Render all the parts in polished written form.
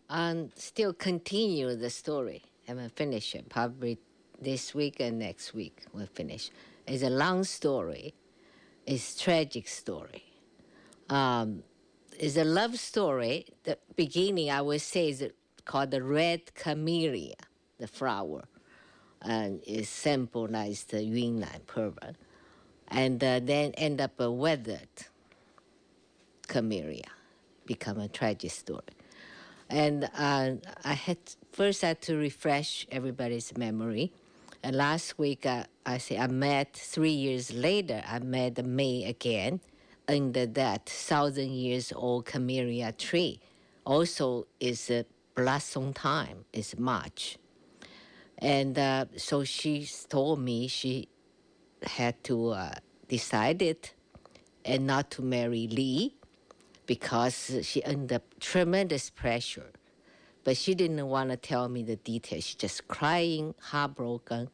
and still continue the story. Haven't finished it. Probably this week and next week we'll finish. It's a long story. It's a tragic story. It's a love story. The beginning, I would say, is called the Red Camilla, the flower, and it symbolized the Yunnan purple. And then end up a weathered camellia, become a tragic story. And I had to refresh everybody's memory. And last week, I met 3 years later, I met May again under that 1,000 years old camellia tree. Also is a blossom time, it's March. And so she told me she had to decide it and not to marry Lee because she under tremendous pressure. But she didn't want to tell me the details. She just crying, heartbroken,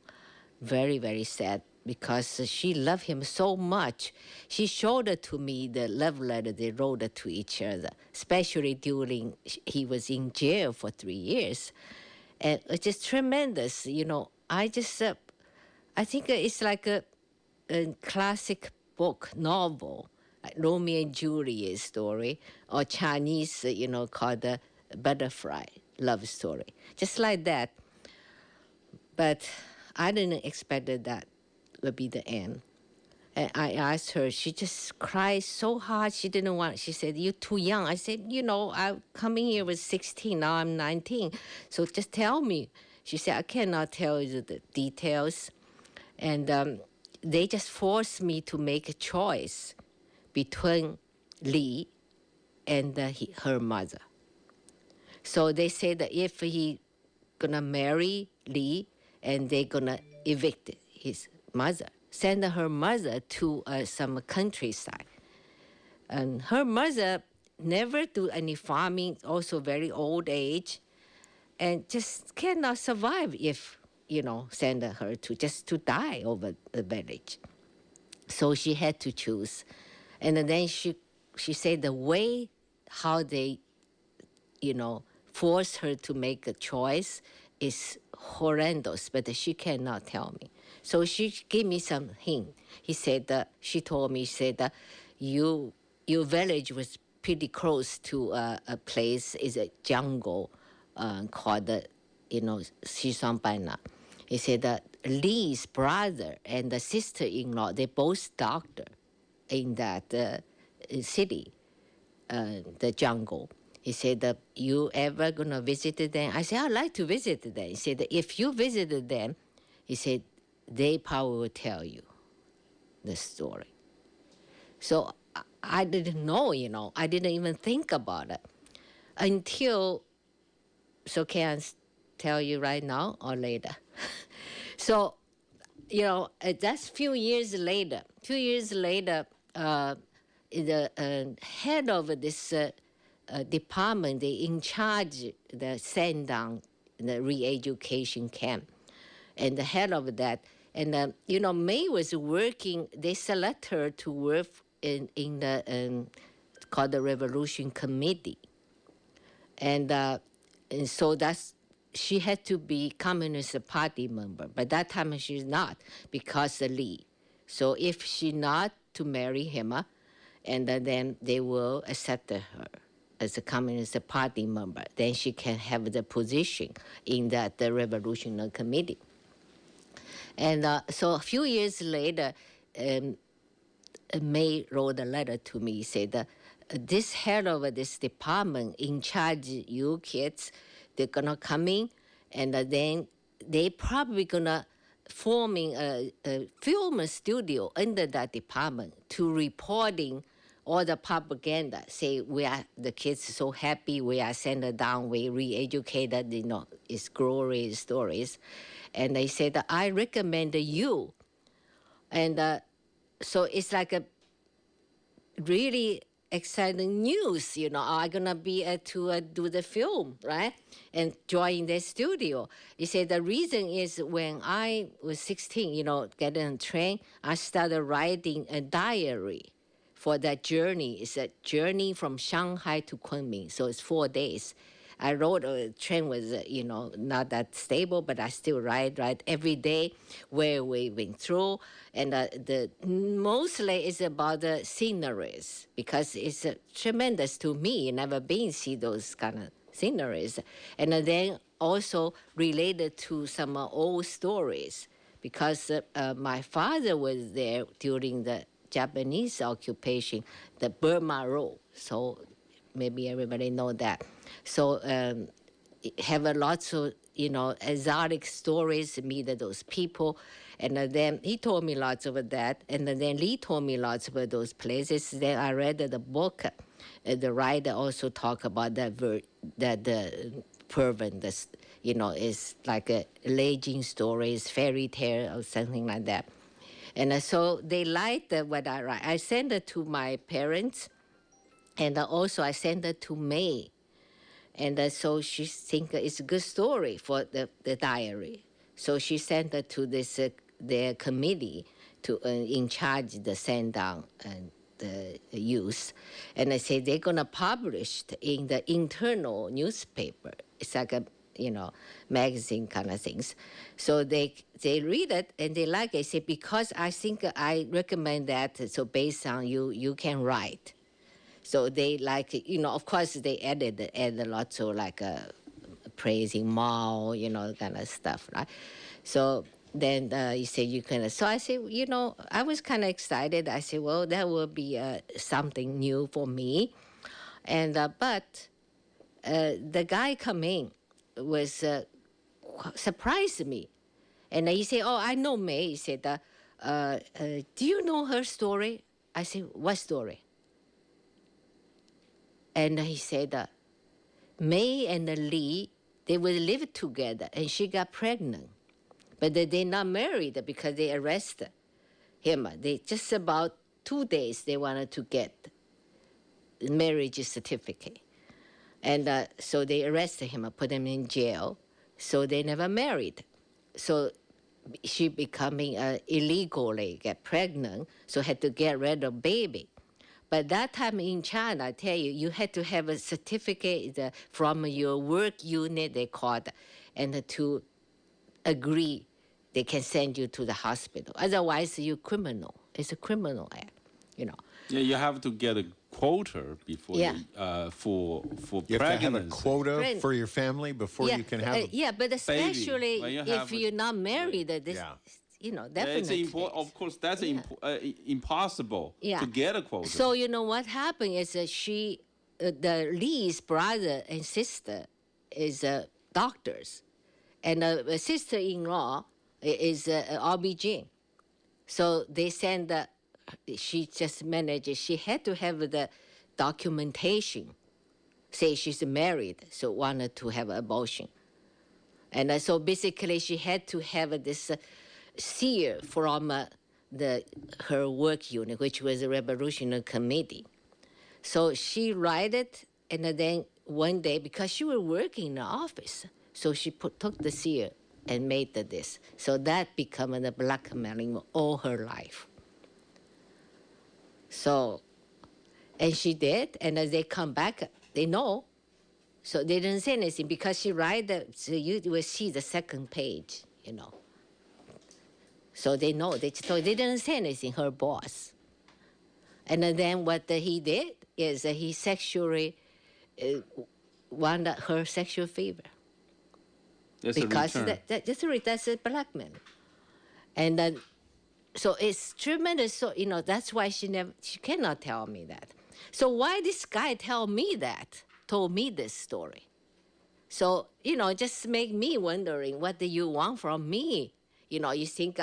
very, very sad because she loved him so much. She showed it to me, the love letter they wrote to each other, especially during he was in jail for 3 years. And it's just tremendous, I think it's like a classic book, novel, like Romeo and Juliet story, or Chinese, called the Butterfly love story, just like that. But I didn't expect that would be the end. And I asked her, she just cried so hard. She didn't want, she said, "You're too young." I said, I coming here was 16, now I'm 19. So just tell me. She said, "I cannot tell you the details." And they just forced me to make a choice between Lee and her mother. So they said that if he gonna marry Lee and they gonna evict his mother, send her mother to some countryside. And her mother never do any farming, also very old age, and just cannot survive if, send her to die over the village. So she had to choose. And then she said the way how they, force her to make a choice is horrendous, but she cannot tell me. So she gave me some hint. She told me, your village was pretty close to a place, is a jungle called, Shishanbaina. He said that Lee's brother and the sister-in-law, they both doctor in that city, the jungle. He said that you ever gonna visit them? I said, I'd like to visit them. He said that if you visited them, he said, they probably will tell you the story. So I didn't know, I didn't even think about it until, so can I tell you right now or later? So, that's few years later. The head of this department, they in charge the send down the re-education camp, and the head of that, and May was working. They select her to work in the called the Revolution Committee, and so she had to be Communist Party member. But that time she's not because of Lee. So if she not to marry him, and then they will accept her as a Communist Party member. Then she can have the position in the Revolutionary Committee. And so a few years later, May wrote a letter to me, said, this head of this department in charge you kids, they're going to come in, and then they probably going to forming a film studio under that department to reporting all the propaganda. Say, we are the kids so happy, we are sent down, we re-educated, it's glorious stories. And they said, I recommend you. And so it's like a really exciting news, I'm gonna be to do the film, right? And join the studio. He said the reason is when I was 16, getting on a train, I started writing a diary for that journey. It's a journey from Shanghai to Kunming, so it's 4 days. I rode a train was, not that stable, but I still ride every day where we went through. And the mostly is about the sceneries because it's tremendous to me. Never been see those kind of sceneries. And then also related to some old stories because my father was there during the Japanese occupation, the Burma Road. So maybe everybody know that. So have a lots of exotic stories, meet those people, and then he told me lots of that, and then Lee told me lots of those places. Then I read the book. The writer also talk about that the Pervin, is like a legend stories, fairy tale or something like that. And so they liked what I write. I sent it to my parents, and also I sent it to May. And so she think it's a good story for the diary. So she sent it to this their committee to in charge the send down and the use. And they say they're gonna publish it in the internal newspaper. It's like a magazine kind of things. So they read it and they like it. Say because I think I recommend that. So based on you can write. So they like, of course they add lots of like praising Mao, kind of stuff, right? So then you say you can. So I say, I was kind of excited. I said, well, that will be something new for me, and but the guy coming was surprised me, and he said, oh, I know May. He said, do you know her story? I said, what story? And he said, May and Lee, they would live together, and she got pregnant. But they're not married because they arrested him. They just about 2 days they wanted to get marriage certificate. And so they arrested him and put him in jail. So they never married. So she becoming illegally get pregnant, so had to get rid of baby. But that time in China, I tell you, you had to have a certificate from your work unit, they called, and to agree they can send you to the hospital. Otherwise, you're criminal. It's a criminal act, Yeah, you have to get a quota before for You have to have a pregnancy. quota for your family before you can have a but especially When you if have you're not married, this, definitely. Of course, that's impossible Yeah. to get a quota. So what happened is that the Lee's brother and sister is doctors, and a sister-in-law is OB-GYN. So they send she just managed. She had to have the documentation, say she's married, so wanted to have abortion, and so basically she had to have this seer from her work unit, which was a Revolutionary Committee. So she write it, and then one day, because she was working in the office, so she took the seer and made this. So that became the blackmailing all her life. So, and she did, and as they come back, they know. So they didn't say anything because she write so you will see the second page, So they know. So they didn't say anything, her boss. And then what he did is he sexually wanted her sexual favor. That's Because a return. that's a blackmail. And then, so it's tremendous. So, that's why she cannot tell me that. So why this guy told me this story? So, just make me wondering, what do you want from me? You think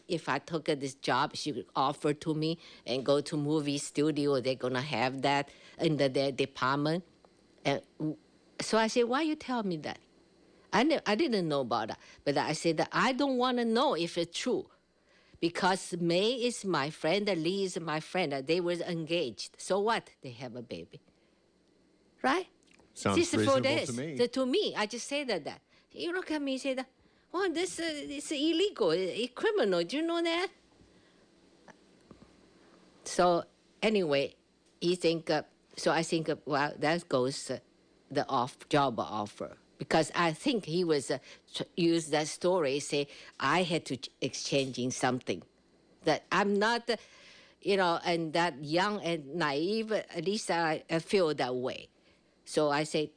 if I took this job, she would offer to me and go to movie studio, they're going to have that in their department. And so I said, why you tell me that? I didn't know about that. But I said that I don't want to know if it's true. Because May is my friend, Lee is my friend. They were engaged. So what? They have a baby. Right? Sounds reasonable to me. To me, I just say that. You look at me and say that, oh, this is illegal, it's criminal. Do you know that? So anyway, so I think, well, that goes the job offer, because I think he was use that story, say I had to exchanging something, that I'm not, and that young and naive. At least I feel that way. So I said,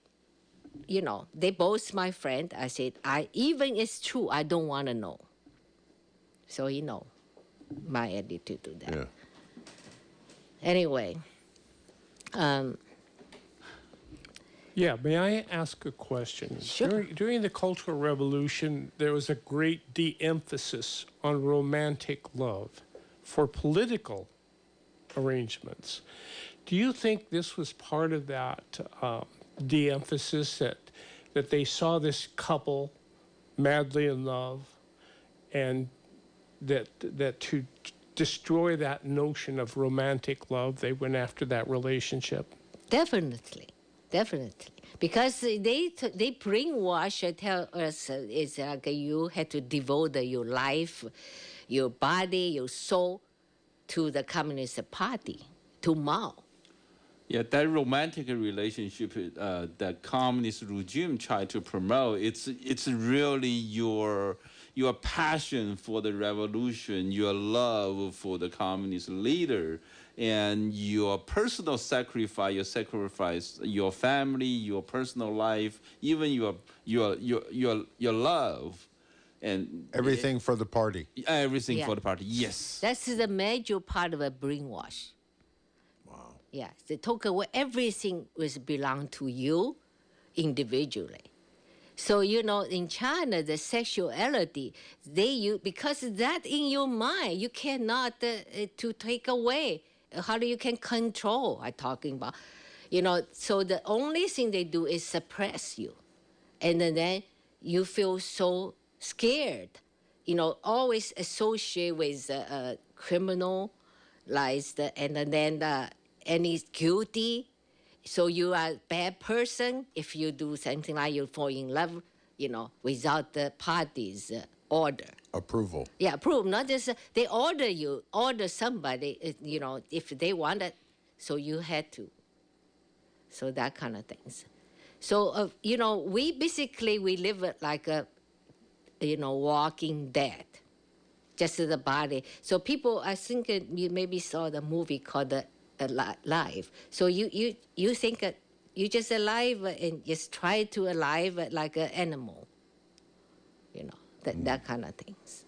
they both my friend. I said, even it's true, I don't want to know. So my attitude to that. Yeah. Anyway. Yeah, may I ask a question? Sure. During the Cultural Revolution, there was a great de-emphasis on romantic love for political arrangements. Do you think this was part of that de-emphasis, that they saw this couple madly in love, and that to destroy that notion of romantic love, they went after that relationship? Definitely. Because they brainwash, tell us it's like you had to devote your life, your body, your soul to the Communist Party, to Mao. Yeah, that romantic relationship that communist regime tried to promote, it's really your passion for the revolution, your love for the communist leader, and your personal sacrifice, your family, your personal life, even your love, and everything for the party. Everything for the party. Yes. That's the major part of a brainwash. Wow. Yeah, they took away everything which belonged to you individually. So, in China, the sexuality, because that in your mind, you cannot to take away. How do you can control? I'm talking about, so the only thing they do is suppress you. And then you feel so scared, always associate with criminalized, and then any guilty. So you are a bad person if you do something like you fall in love, without the party's order. Approval. Yeah, approve. Not just they order somebody, if they want it, so you had to. So that kind of things. So, we live like a, walking dead, just the body. So people, I think you maybe saw the movie called Alive. So you think you just alive and just try to alive like an animal, that kind of things.